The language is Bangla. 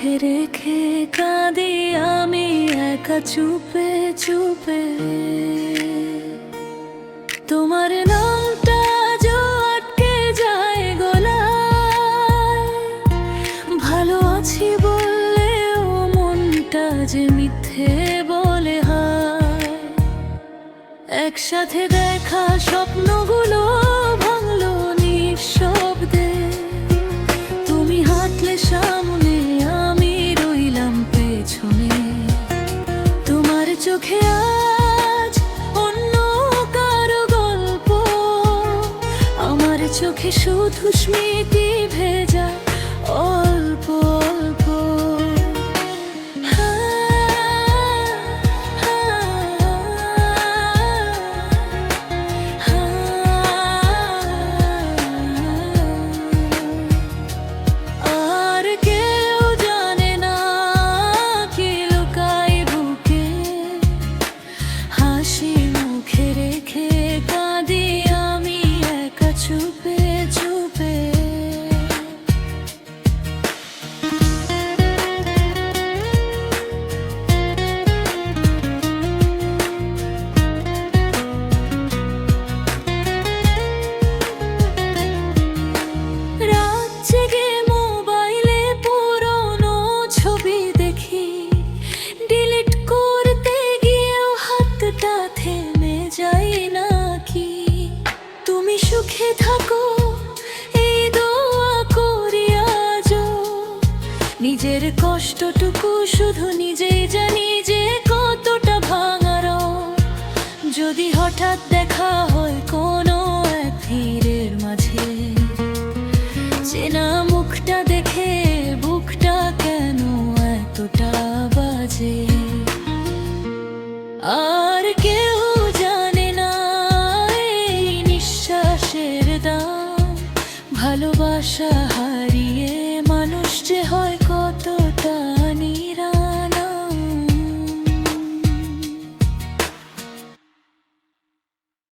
মুখে রেখে কাঁদি আমি একা চুপে চুপে। তোমার নামটা আজও আটকে যায় গলায়, ভালো আছি বললেও মনটা যে মিথ্যে বলে হায়। একসাথে দেখা স্বপ্নগুলো ভাঙলো নিঃশব্দে, তুমি হাঁটলে সামনে আমি রইলাম পেছনে। তোমার চোখে আজ অন্য কারো গল্প, আমার চোখে শুধু স্মৃতি ভেজা অল্প অল্প। আর কেউ জানে না কি লুকাই বুকে, হাসি মুখে রেখে কাঁদি আমি একা চুপে চুপে। রাত জেগে মোবাইলে পুরনো ছবি দেখি, ডিলিট করতে গিয়েও হাতটা থেমে যায় নাকি। তুমি সুখে থাকো এই দোয়া করি আজও, নিজের কষ্টটুকু শুধু নিজেই জানি যে কতটা ভাঙার। যদি হঠাৎ দেখা হয় কোনো এক ভিড়ের মাঝে, চেনা মুখটা দেখে বুকটা কেন এতটা বাজে। আর কেউ জানে না এই নিঃশ্বাসের দাম, ভালোবাসা হারিয়ে মানুষ যে হয় কতটা